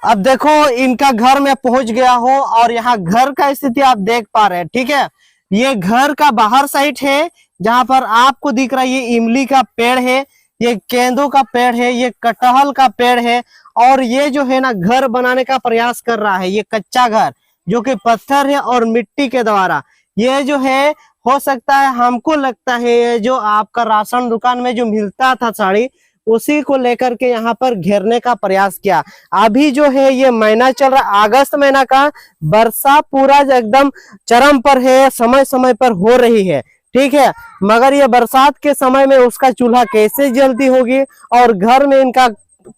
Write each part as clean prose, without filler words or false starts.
अब देखो इनका घर में पहुंच गया हूँ और यहाँ घर का स्थिति आप देख पा रहे हैं। ठीक है, ये घर का बाहर साइड है जहां पर आपको दिख रहा है ये इमली का पेड़ है, ये केंदू का पेड़ है, ये कटहल का पेड़ है। और ये जो है ना घर बनाने का प्रयास कर रहा है, ये कच्चा घर जो कि पत्थर है और मिट्टी के द्वारा। ये जो है हो सकता है, हमको लगता है ये जो आपका राशन दुकान में जो मिलता था साड़ी, उसी को लेकर के यहाँ पर घेरने का प्रयास किया। अभी जो है ये महीना चल रहा, अगस्त महीना का, वर्षा पूरा एकदम चरम पर है, समय समय पर हो रही है। ठीक है, मगर ये बरसात के समय में उसका चूल्हा कैसे जलती होगी और घर में इनका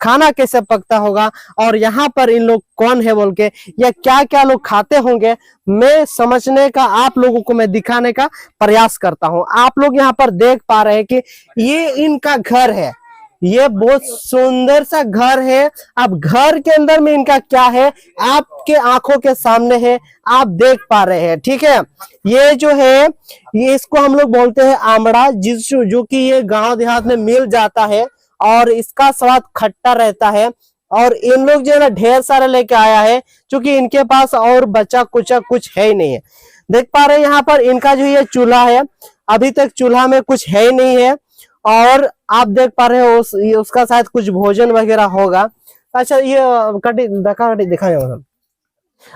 खाना कैसे पकता होगा और यहाँ पर इन लोग कौन है बोल के या क्या क्या लोग खाते होंगे, मैं समझने का, आप लोगों को मैं दिखाने का प्रयास करता हूँ। आप लोग यहाँ पर देख पा रहे हैं कि ये इनका घर है, ये बहुत सुंदर सा घर है। अब घर के अंदर में इनका क्या है आपके आंखों के सामने है, आप देख पा रहे हैं। ठीक है, ये जो है ये इसको हम लोग बोलते हैं आमड़ा, जो कि ये गांव देहात में मिल जाता है और इसका स्वाद खट्टा रहता है। और इन लोग जो है ना ढेर सारा लेके आया है, क्योंकि इनके पास और बचा कुछ है ही नहीं है। देख पा रहे हैं यहाँ पर इनका जो ये चूल्हा है, अभी तक चूल्हा में कुछ है ही नहीं है। और आप देख पा रहे हो उसका शायद कुछ भोजन वगैरह होगा। अच्छा, ये कटी दिखाए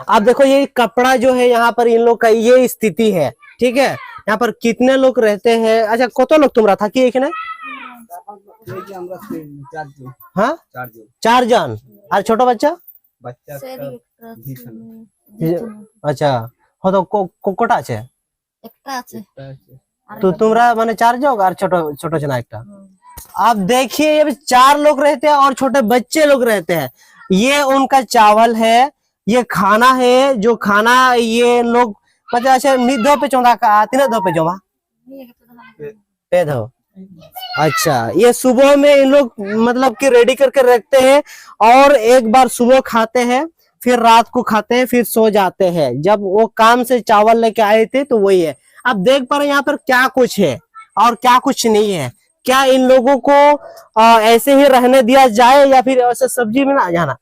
आप देखो, ये कपड़ा जो है यहाँ पर इन लोग का ये स्थिति है। ठीक है, यहाँ पर कितने लोग रहते हैं? अच्छा, कतो लोग तुम रहा था कि एक ना? हाँ, 4 जन। और छोटा बच्चा? अच्छा, हो तो कोटा আছে तो तुमरा माने 4 जाओ और छोटो जना एक। आप देखिए ये 4 लोग रहते हैं और छोटे बच्चे लोग रहते हैं। ये उनका चावल है, ये खाना है, जो खाना ये लोग मतलब ऐसे दो पे चौंधा का आती ना, दो पे जमा पे दो। अच्छा, ये सुबह में इन लोग मतलब कि रेडी करके रखते हैं और एक बार सुबह खाते हैं, फिर रात को खाते हैं, फिर सो जाते हैं। जब वो काम से चावल लेके आए थे तो वही है। अब देख पा रहे हैं यहाँ पर क्या कुछ है और क्या कुछ नहीं है। क्या इन लोगों को ऐसे ही रहने दिया जाए या फिर ऐसे सब्जी में ना जाना?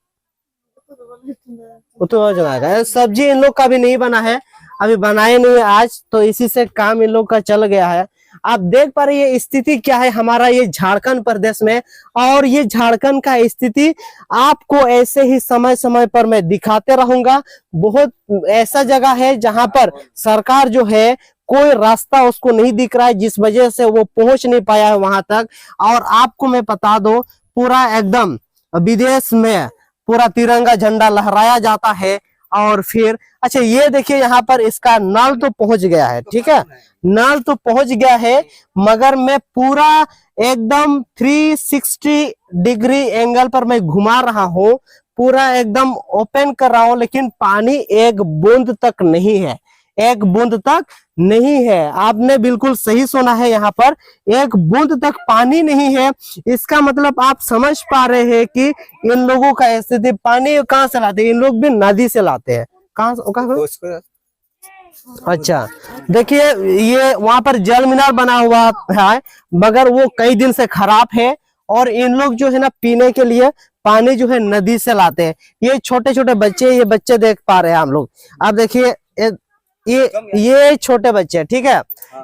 वो तो जाएगा, सब्जी इन लोग का भी नहीं बना है, अभी बनाए नहीं है आज, तो इसी से काम इन लोग का चल गया है। आप देख पा रहे हैं स्थिति क्या है हमारा ये झारखंड प्रदेश में। और ये झारखंड का स्थिति आपको ऐसे ही समय समय पर मैं दिखाते रहूंगा। बहुत ऐसा जगह है जहां पर सरकार जो है कोई रास्ता उसको नहीं दिख रहा है, जिस वजह से वो पहुंच नहीं पाया है वहां तक। और आपको मैं बता दो, पूरा एकदम विदेश में पूरा तिरंगा झंडा लहराया जाता है। और फिर अच्छा, ये देखिए यहाँ पर इसका नल तो पहुंच गया है। ठीक है, नल तो पहुंच गया है, मगर मैं पूरा एकदम 360 डिग्री एंगल पर मैं घुमा रहा हूँ, पूरा एकदम ओपन कर रहा हूँ, लेकिन पानी एक बूंद तक नहीं है, एक बूंद तक नहीं है। आपने बिल्कुल सही सुना है, यहाँ पर एक बूंद तक पानी नहीं है। इसका मतलब आप समझ पा रहे हैं कि इन लोगों का स्थिति, पानी कहाँ से लाते हैं? इन लोग भी नदी से लाते हैं। कहाँ? अच्छा, देखिए ये वहां पर जल मीनार बना हुआ है, मगर वो कई दिन से खराब है। और इन लोग जो है ना पीने के लिए पानी जो है नदी से लाते हैं। ये छोटे छोटे बच्चे, ये बच्चे देख पा रहे हैं हम लोग। आप देखिए ये छोटे बच्चे, ठीक है,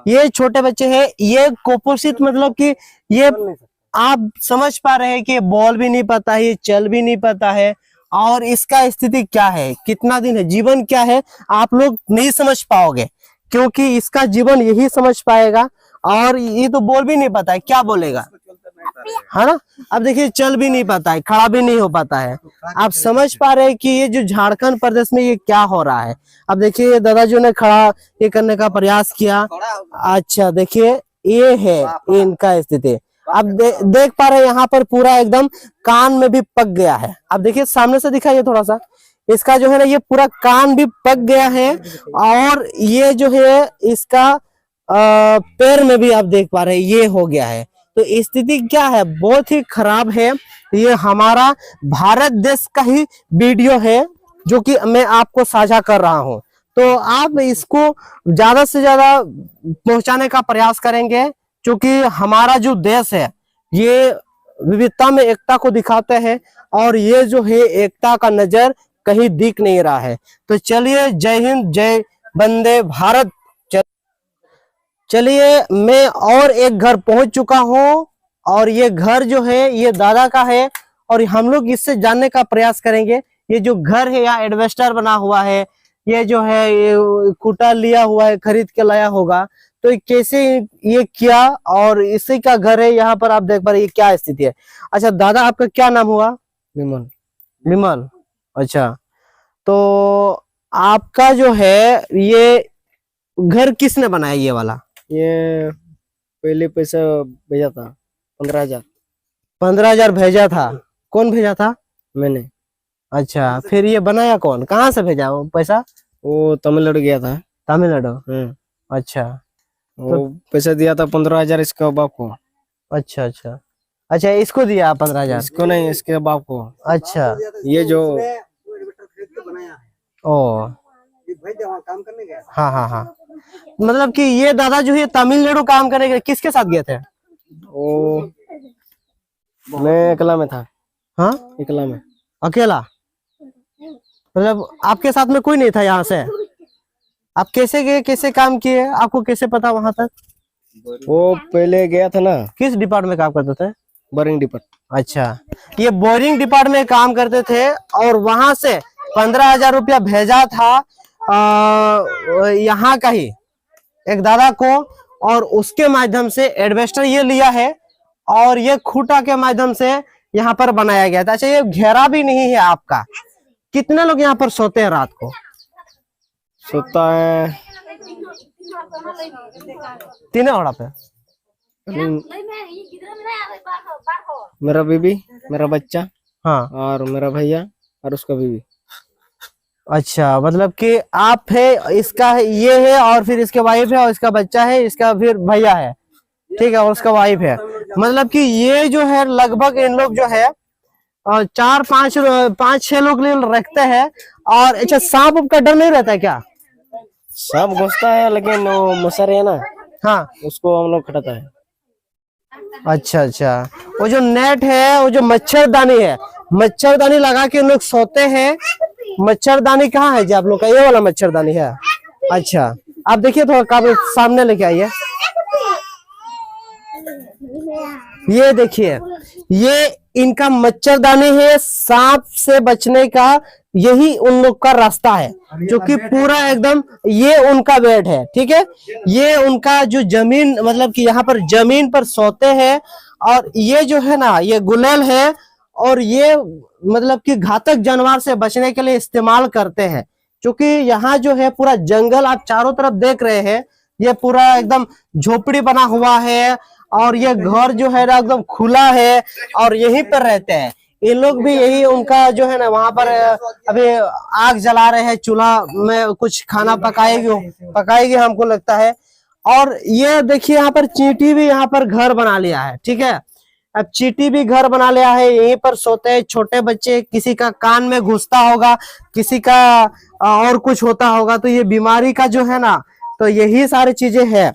ये छोटे बच्चे हैं। ये कुपोषित मतलब कि ये आप समझ पा रहे हैं कि बोल भी नहीं पाता है, ये चल भी नहीं पाता है। और इसका स्थिति क्या है, कितना दिन है, जीवन क्या है, आप लोग नहीं समझ पाओगे, क्योंकि इसका जीवन यही समझ पाएगा। और ये तो बोल भी नहीं पाता है, क्या बोलेगा, है ना। अब देखिए चल भी नहीं पाता है, खड़ा भी नहीं हो पाता है। आप समझ पा रहे हैं कि ये जो झारखंड प्रदेश में ये क्या हो रहा है। अब देखिए ये दादाजी ने खड़ा ये करने का प्रयास किया। अच्छा, देखिए ये है इनका स्थिति। अब देख पा रहे हैं यहाँ पर पूरा एकदम कान में भी पक गया है। अब देखिए सामने से दिखाइए थोड़ा सा, इसका जो है ना ये पूरा कान भी पक गया है। और ये जो है इसका पैर में भी आप देख पा रहे हैं ये हो गया है। तो स्थिति क्या है, बहुत ही खराब है। ये हमारा भारत देश का ही वीडियो है जो कि मैं आपको साझा कर रहा हूं। तो आप इसको ज्यादा से ज्यादा पहुंचाने का प्रयास करेंगे, क्योंकि हमारा जो देश है ये विविधता में एकता को दिखाते हैं, और ये जो है एकता का नजर कहीं दिख नहीं रहा है। तो चलिए, जय हिंद, जय वंदे भारत। चलिए, मैं और एक घर पहुंच चुका हूं, और ये घर जो है ये दादा का है, और हम लोग इससे जानने का प्रयास करेंगे। ये जो घर है यहाँ एडवेस्टर बना हुआ है, ये जो है ये कुटा लिया हुआ है, खरीद के लाया होगा, तो कैसे ये किया, और इसी का घर है यहाँ पर। आप देख पा रहे ये क्या स्थिति है। अच्छा दादा, आपका क्या नाम हुआ? विमल। विमल। अच्छा, तो आपका जो है ये घर किसने बनाया ये वाला? ये पहले पैसा भेजा था 15,000। 15,000 भेजा था? कौन भेजा था? मैंने। अच्छा, फिर ये बनाया कौन? कहाँ से भेजा वो पैसा? वो तमिलनाडु गया था। तमिलनाडु। अच्छा, वो पैसा दिया था 15,000 इसका बाप को। अच्छा अच्छा अच्छा, इसको दिया 15,000? इसको नहीं, इसके बाप को। अच्छा, ये जो ओ, काम करने गया। हाँ हाँ हाँ, मतलब कि ये दादा जो है तमिलनाडु काम करने गए, किसके साथ गए थे? वो मैं अकेला में था। हाँ, अकेला में। अकेला? मतलब आपके साथ में कोई नहीं था यहाँ से? आप कैसे गए, कैसे काम किए, आपको कैसे पता वहां तक? वो पहले गया था ना। किस डिपार्टमेंट में काम करते थे? Boring department. अच्छा, ये बोरिंग डिपार्टमेंट में काम करते थे, और वहां से 15,000 रुपया भेजा था यहाँ का ही एक दादा को, और उसके माध्यम से एडवेस्टर ये लिया है, और ये खूटा के माध्यम से यहाँ पर बनाया गया था। अच्छा, ये घेरा भी नहीं है आपका? कितने लोग यहाँ पर सोते हैं रात को? सोता है तीन ओढ़ा पे। मेरा बीबी, मेरा बच्चा, हाँ, और मेरा भैया, और उसका बीबी। अच्छा, मतलब कि आप है, इसका ये है, और फिर इसके वाइफ है, और इसका बच्चा है, इसका फिर भैया है, ठीक है, और उसका वाइफ है। मतलब कि ये जो है लगभग इन लोग जो है 4-5-6 लोग रखते हैं। और अच्छा, सांप का डर नहीं रहता है क्या? सांप घुसता है, लेकिन वो मच्छर है ना, हाँ, उसको हम लोग खटाता है। अच्छा अच्छा, वो जो नेट है, वो जो मच्छरदानी है, मच्छरदानी लगा के लोग सोते हैं। मच्छरदानी कहाँ है जी आप लोग का? ये वाला मच्छरदानी है? अच्छा, आप देखिए थोड़ा काफी सामने लेके आइए। ये देखिए, ये इनका मच्छरदानी है, सांप से बचने का यही उन लोग का रास्ता है, जो कि पूरा एकदम ये उनका बेड है, ठीक है। ये उनका जो जमीन, मतलब कि यहाँ पर जमीन पर सोते हैं, और ये जो है ना, ये गुलेल है, और ये मतलब कि घातक जानवर से बचने के लिए इस्तेमाल करते हैं। क्योंकि यहाँ जो है पूरा जंगल आप चारों तरफ देख रहे हैं, ये पूरा एकदम झोपड़ी बना हुआ है, और ये घर जो है ना एकदम खुला है, और यहीं पर रहते हैं ये लोग भी। यही उनका जो है ना, वहां पर अभी आग जला रहे हैं, चूल्हा में कुछ खाना पकाएगी हमको लगता है। और ये देखिए, यहाँ पर चींटी भी यहाँ पर घर बना लिया है, ठीक है। अब चींटी भी घर बना लिया है, यहीं पर सोते हैं। छोटे बच्चे, किसी का कान में घुसता होगा, किसी का और कुछ होता होगा, तो ये बीमारी का जो है ना, तो यही सारी चीजें हैं।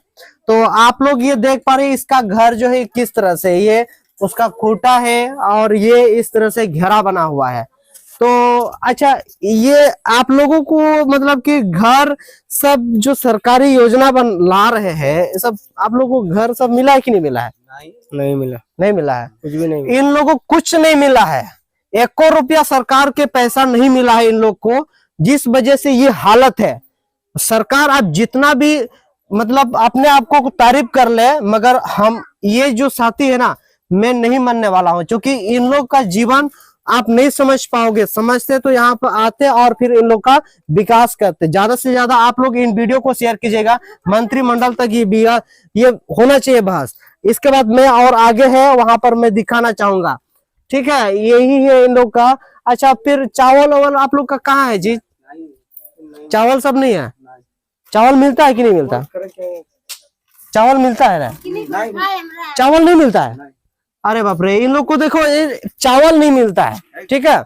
तो आप लोग ये देख पा रहे हैं, इसका घर जो है किस तरह से, ये उसका खूंटा है, और ये इस तरह से घेरा बना हुआ है। तो अच्छा, ये आप लोगों को मतलब कि घर सब जो सरकारी योजना ला रहे हैं, सब आप लोगों को घर सब मिला है कि नहीं मिला है? नहीं मिला। नहीं मिला है, कुछ भी नहीं मिला। इन लोगों को कुछ नहीं मिला है, 1 रुपया सरकार के पैसा नहीं मिला है इन लोग को, जिस वजह से ये हालत है। सरकार आप जितना भी मतलब अपने आप को तारीफ कर ले, मगर हम ये जो साथी है ना, मैं नहीं मानने वाला हूं, क्योंकि इन लोग का जीवन आप नहीं समझ पाओगे। समझते तो यहाँ पर आते और फिर इन लोग का विकास करते। ज्यादा से ज्यादा आप लोग इन वीडियो को शेयर कीजिएगा, मंत्रिमंडल तक ये होना चाहिए बहस। इसके बाद मैं और आगे है वहां पर मैं दिखाना चाहूंगा, ठीक है। यही है इन लोग का। अच्छा, फिर चावल वावल आप लोग का कहाँ है जी? चावल सब नहीं है? चावल मिलता है कि नहीं मिलता? चावल मिलता है ना? चावल नहीं मिलता है? अरे बाप रे, इन लोग को देखो, चावल नहीं मिलता है, ठीक है।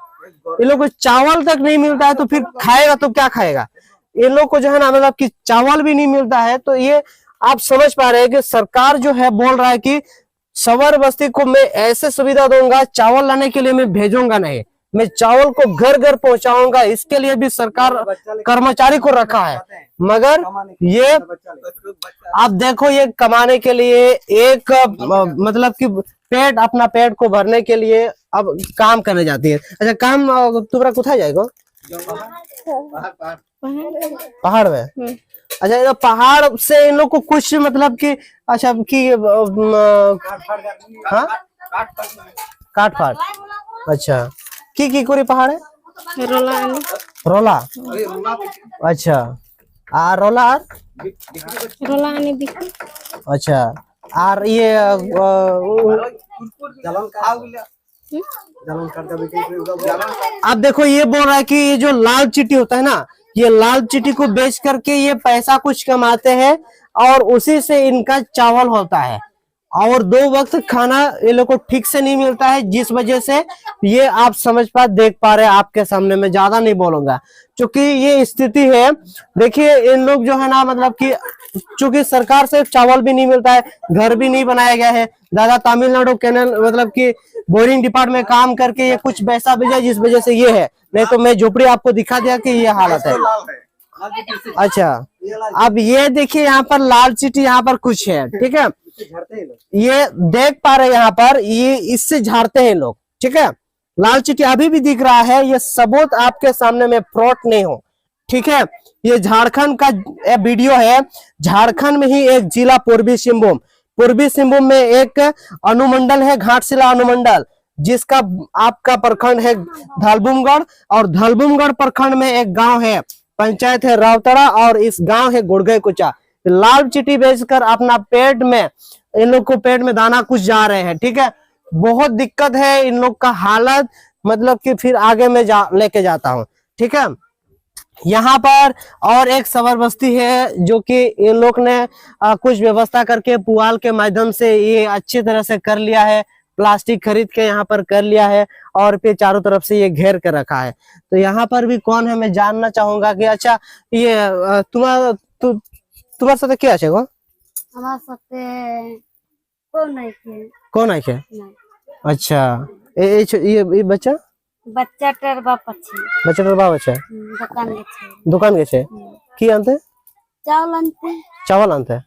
इन लोग को चावल तक नहीं मिलता है, तो फिर खाएगा तो क्या खाएगा? इन लोग को जो है ना, मतलब कि चावल भी नहीं मिलता है। तो ये आप समझ पा रहे हैं कि सरकार जो है बोल रहा है कि सवर बस्ती को मैं ऐसे सुविधा दूंगा, चावल लाने के लिए मैं भेजूंगा नहीं, मैं चावल को घर घर पहुंचाऊंगा। इसके लिए भी सरकार कर्मचारी को रखा है, मगर ये आप देखो ये कमाने के लिए एक मतलब कि पेट, अपना पेट को भरने के लिए अब काम करने जाती है। अच्छा काम तुम्हारा कुथा जाएगा? पहाड़ में। अच्छा ये पहाड़ से इन लोग को कुछ मतलब कि अच्छा कि हाँ काट फाट। अच्छा की कोरी पहाड़ है? रोला रोला। अच्छा रोला आर? रोला आने दिखी। अच्छा और ये अब देखो ये बोल रहा है कि ये जो लाल चीटी होता है ना, ये लाल चीटी को बेच करके ये पैसा कुछ कमाते हैं और उसी से इनका चावल होता है और 2 वक्त खाना ये लोग को ठीक से नहीं मिलता है, जिस वजह से ये आप समझ देख पा रहे हैं आपके सामने। मैं ज्यादा नहीं बोलूंगा क्योंकि ये स्थिति है। देखिए इन लोग जो है ना मतलब कि चूंकि सरकार से चावल भी नहीं मिलता है, घर भी नहीं बनाया गया है। दादा तमिलनाडु कैनल मतलब कि बोरिंग डिपार्टमेंट में काम करके ये कुछ पैसा भेजा, जिस वजह से ये है, नहीं तो मैं झोपड़ी आपको दिखा दिया कि ये हालत है। अच्छा अब ये देखिए यहाँ पर लाल चीटी यहाँ पर कुछ है, ठीक है, ये देख पा रहे हैं यहाँ पर, ये इससे झाड़ते हैं लोग, ठीक है। लाल चीटी अभी भी दिख रहा है, ये सबूत आपके सामने में फ्रॉड नहीं हो, ठीक है। ये झारखंड का वीडियो है। झारखंड में ही एक जिला पूर्वी सिंहभूम में एक अनुमंडल है, घाटशिला अनुमंडल, जिसका आपका प्रखंड है धलबुमगढ़, और धलबुमगढ़ प्रखंड में एक गांव है, पंचायत है रावतरा, और इस गांव है गुड़गय कुचा। लाल चीटी बेचकर अपना पेट में, इन लोग को पेट में दाना कुछ जा रहे हैं, ठीक है। बहुत दिक्कत है इन लोग का हालत, मतलब कि फिर आगे में लेके जाता हूँ, ठीक है। यहाँ पर और एक सवर बस्ती है जो कि इन लोग ने कुछ व्यवस्था करके पुआल के माध्यम से ये अच्छी तरह से कर लिया है, प्लास्टिक खरीद के यहाँ पर कर लिया है और फिर चारों तरफ से ये घेर कर रखा है। तो यहाँ पर भी कौन है मैं जानना चाहूंगा कि अच्छा ये तुम्हारे साथ क्या है गो? हमारे साथ कौन है क्या? अच्छा ये बच्चा बच्चा टरबा पछी बच्चा टरबा बच्चा दुकान के की आनते चावल आनते हैं।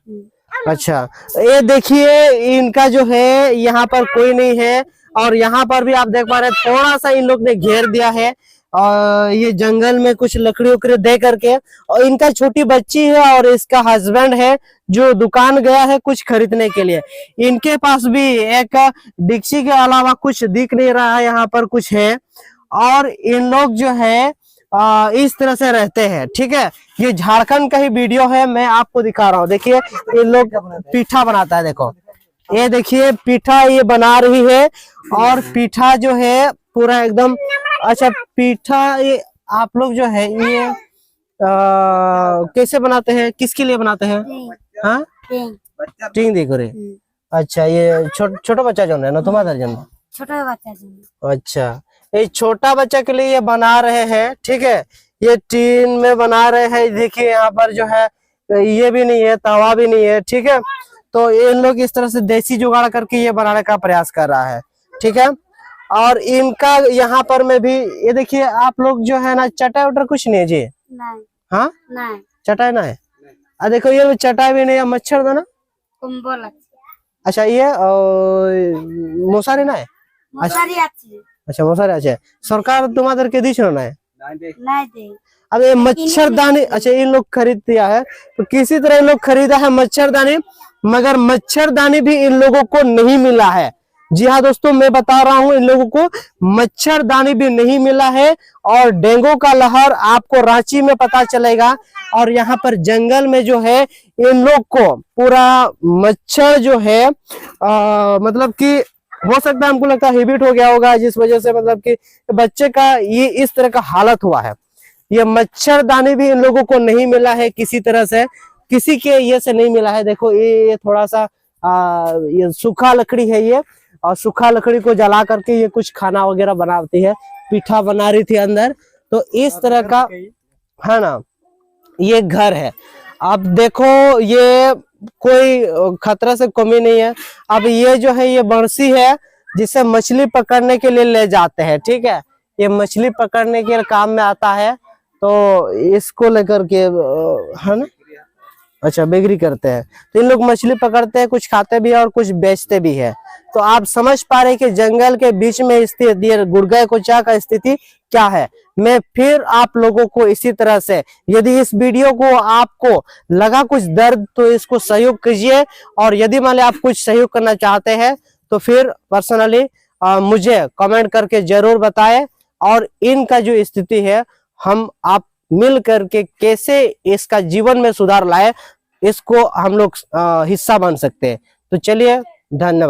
अच्छा ये देखिए इनका जो है यहाँ पर कोई नहीं है, और यहाँ पर भी आप देख पा रहे हैं थोड़ा सा इन लोग ने घेर दिया है और ये जंगल में कुछ लकड़ी उकड़ी दे करके, और इनका छोटी बच्ची है और इसका हस्बैंड है जो दुकान गया है कुछ खरीदने के लिए। इनके पास भी एक डिक्सी के अलावा कुछ दिख नहीं रहा है, यहाँ पर कुछ है, और इन लोग जो है इस तरह से रहते हैं, ठीक है। ये झारखंड का ही वीडियो है, मैं आपको दिखा रहा हूँ। देखिए इन लोग पीठा बनाता है, देखो ये देखिए पीठा ये बना रही है, और पीठा जो है पूरा एकदम अच्छा पीठा ये आप लोग जो है ये कैसे बनाते हैं, किसके लिए बनाते हैं? हाँ टींग देखो रे। अच्छा ये छोटा बच्चा जो है ना तुम्हारा जन छोटा बच्चा अच्छा ये छोटा बच्चा के लिए ये बना रहे हैं, ठीक है। ये टीन में बना रहे हैं। देखिए यहाँ पर जो है ये भी नहीं है, तवा भी नहीं है, ठीक है। तो ये लोग इस तरह से देसी जुगाड़ करके ये बनाने का प्रयास कर रहा है, ठीक है। और इनका यहाँ पर में भी ये देखिए आप लोग जो है ना चटाई उटर कुछ नहीं है जी? नहीं। हाँ नहीं चटाई ना है। देखो ये चटाई भी नहीं है, मच्छरदाना कुंबल। अच्छा ये मशारी ना है? अच्छा मशारी अच्छा सरकार तुम्हारे के दी ना है? अब ये मच्छरदानी अच्छा इन लोग खरीद दिया है, तो किसी तरह इन लोग खरीदा है मच्छरदानी, मगर मच्छरदानी भी इन लोगों को नहीं मिला है। जी हाँ दोस्तों मैं बता रहा हूँ इन लोगों को मच्छरदानी भी नहीं मिला है, और डेंगू का लहर आपको रांची में पता चलेगा। और यहाँ पर जंगल में जो है इन लोग को पूरा मच्छर जो है मतलब कि हो सकता है हमको लगता है हैबिट हो गया होगा, जिस वजह से मतलब कि बच्चे का ये इस तरह का हालत हुआ है। ये मच्छरदानी भी इन लोगों को नहीं मिला है, किसी तरह से किसी के ये से नहीं मिला है। देखो ये थोड़ा सा ये सूखा लकड़ी है ये, और सूखा लकड़ी को जला करके ये कुछ खाना वगैरह बनाती है, पीठा बना रही थी अंदर। तो इस तरह का है ना ये घर है। अब देखो ये कोई खतरा से कमी नहीं है। अब ये जो है ये बंसी है जिसे मछली पकड़ने के लिए ले जाते हैं, ठीक है। ये मछली पकड़ने के काम में आता है, तो इसको लेकर के है ना, अच्छा बिक्री करते हैं। तो इन लोग मछली पकड़ते हैं, कुछ खाते भी है और कुछ बेचते भी है। तो आप समझ पा रहे कि जंगल के बीच में स्थित ये गुड़गाय कोचा का स्थिति क्या है। मैं फिर आप लोगों को इसी तरह से, यदि इस वीडियो को आपको लगा कुछ दर्द तो इसको सहयोग कीजिए, और यदि मान ली आप कुछ सहयोग करना चाहते हैं तो फिर पर्सनली मुझे कमेंट करके जरूर बताएं, और इनका जो स्थिति है हम आप मिल करके कैसे इसका जीवन में सुधार लाए, इसको हम लोग हिस्सा बन सकते हैं। तो चलिए, धन्यवाद।